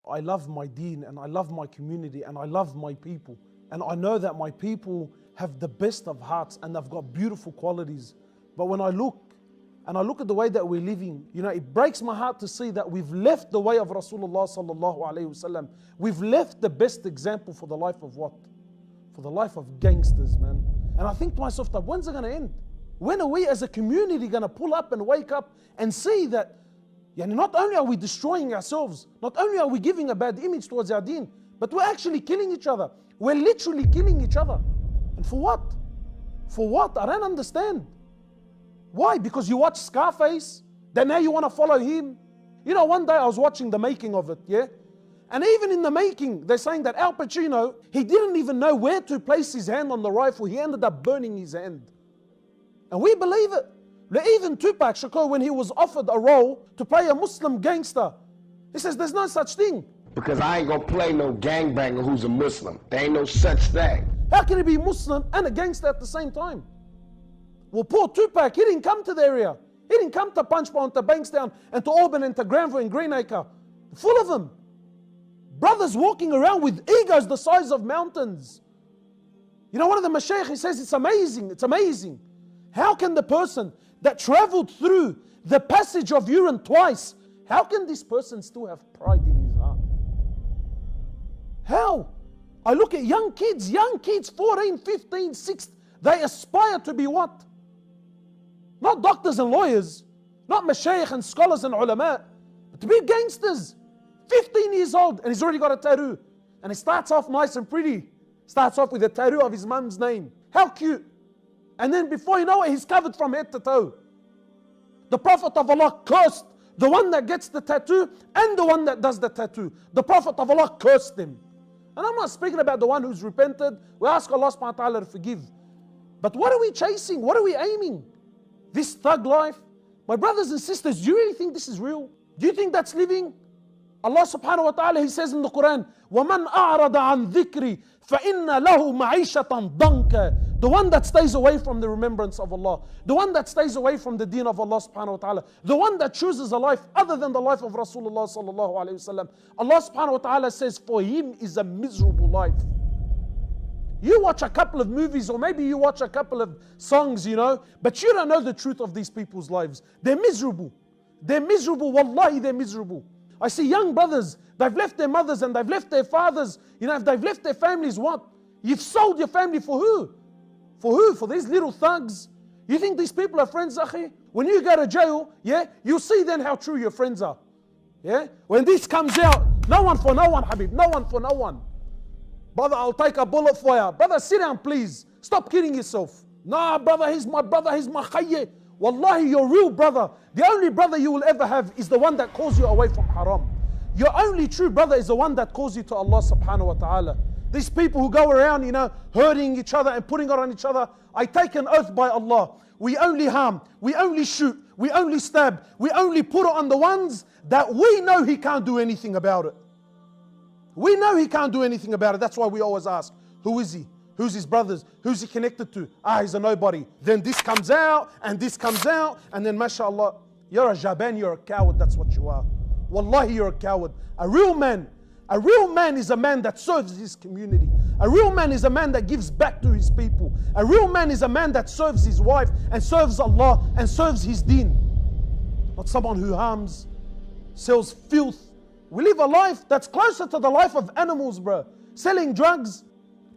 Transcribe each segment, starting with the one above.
I love my deen and I love my community and I love my people. And I know that my people have the best of hearts and they've got beautiful qualities. But when I look at the way that we're living, it breaks my heart to see that we've left the way of Rasulullah sallallahu alaihi wasallam. We've left the best example for the life of what? For the life of gangsters, man. And I think to myself, that when's it going to end? When are we as a community going to pull up and wake up and see that not only are we destroying ourselves, not only are we giving a bad image towards our deen, but we're actually killing each other. We're literally killing each other. And for what? For what? I don't understand. Why? Because you watch Scarface, then now you want to follow him. One day I was watching the making of it, yeah? And even in the making, they're saying that Al Pacino, he didn't even know where to place his hand on the rifle. He ended up burning his hand. And we believe it. Even Tupac Shakur, when he was offered a role to play a Muslim gangster, he says there's no such thing. Because I ain't gonna play no gangbanger who's a Muslim. There ain't no such thing. How can he be Muslim and a gangster at the same time? Well, poor Tupac, he didn't come to the area. He didn't come to Punchbowl, to Bankstown, and to Auburn, and to Granville, and Greenacre. Full of them. Brothers walking around with egos the size of mountains. One of the Mashaykh, he says, it's amazing, it's amazing. How can the person that traveled through the passage of urine twice, how can this person still have pride in his heart? How? I look at young kids, 14, 15, 16, they aspire to be what? Not doctors and lawyers, not Mashaykh and scholars and ulama, but to be gangsters. 15 years old and he's already got a tattoo. And he starts off nice and pretty. Starts off with a tattoo of his mum's name. How cute. And then before you know it, he's covered from head to toe. The Prophet of Allah cursed the one that gets the tattoo and the one that does the tattoo. The Prophet of Allah cursed him. And I'm not speaking about the one who's repented. We ask Allah subhanahu wa ta'ala to forgive. But what are we chasing? What are we aiming? This thug life? My brothers and sisters, do you really think this is real? Do you think that's living? Allah subhanahu wa ta'ala, He says in the Quran, وَمَنْ أَعْرَضَ عَنْ ذِكْرِي فَإِنَّ لَهُ مَعِيشَةً ضَنْكَ. The one that stays away from the remembrance of Allah, the one that stays away from the deen of Allah subhanahu wa ta'ala, the one that chooses a life other than the life of Rasulullah sallallahu alayhi wasallam, Allah subhanahu wa ta'ala says for him is a miserable life. You watch a couple of movies or maybe you watch a couple of songs, but you don't know the truth of these people's lives. They're miserable. They're miserable. Wallahi, they're miserable. I see young brothers, they've left their mothers and they've left their fathers. If they've left their families, what? You've sold your family for who? For who? For these little thugs? You think these people are friends, akhi? When you go to jail, you'll see then how true your friends are. When this comes out, no one for no one, Habib. No one for no one. Brother, I'll take a bullet for you. Brother, sit down, please. Stop kidding yourself. Nah, brother, he's my khayyeh. Wallahi, your real brother, the only brother you will ever have is the one that calls you away from haram. Your only true brother is the one that calls you to Allah subhanahu wa ta'ala. These people who go around, hurting each other and putting it on each other, I take an oath by Allah. We only harm, we only shoot, we only stab, we only put it on the ones that we know he can't do anything about it. We know he can't do anything about it. That's why we always ask, who is he? Who's his brothers? Who's he connected to? He's a nobody. Then this comes out, and this comes out, and then mashallah, you're a jaban, you're a coward, that's what you are. Wallahi, you're a coward. A real man is a man that serves his community. A real man is a man that gives back to his people. A real man is a man that serves his wife, and serves Allah, and serves his deen. Not someone who harms, sells filth. We live a life that's closer to the life of animals, bro. Selling drugs,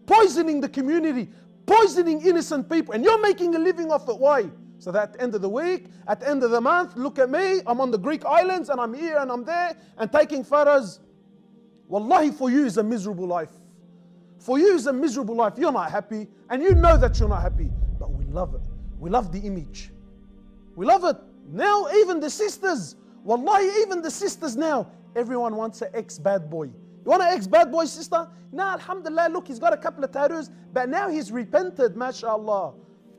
poisoning the community, poisoning innocent people, and you're making a living off it. Why? So that at the end of the week, at the end of the month, look at me, I'm on the Greek islands and I'm here and I'm there and taking photos. Wallahi, for you is a miserable life. For you is a miserable life. You're not happy and you know that you're not happy, but we love it. We love the image. We love it. Now even the sisters, wallahi, even the sisters now, everyone wants an ex-bad boy. You want an ex-bad boy, sister? Nah, alhamdulillah, look, he's got a couple of tattoos, but now he's repented, mashallah.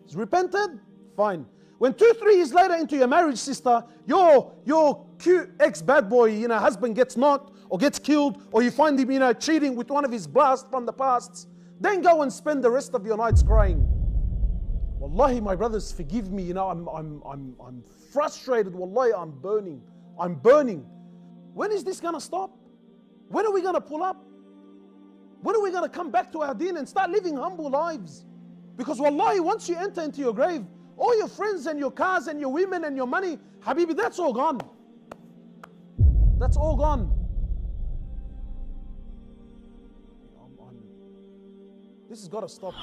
He's repented? Fine. When 2-3 years later into your marriage, sister, your cute ex-bad boy, husband gets knocked or gets killed, or you find him, cheating with one of his blasts from the past, then go and spend the rest of your nights crying. Wallahi, my brothers, forgive me, I'm frustrated, wallahi, I'm burning. When is this gonna stop? When When are we going to pull up? When are we going to come back to our deen and start living humble lives? Because wallahi, once you enter into your grave, all your friends and your cars and your women and your money, Habibi, that's all gone. That's all gone. This has got to stop.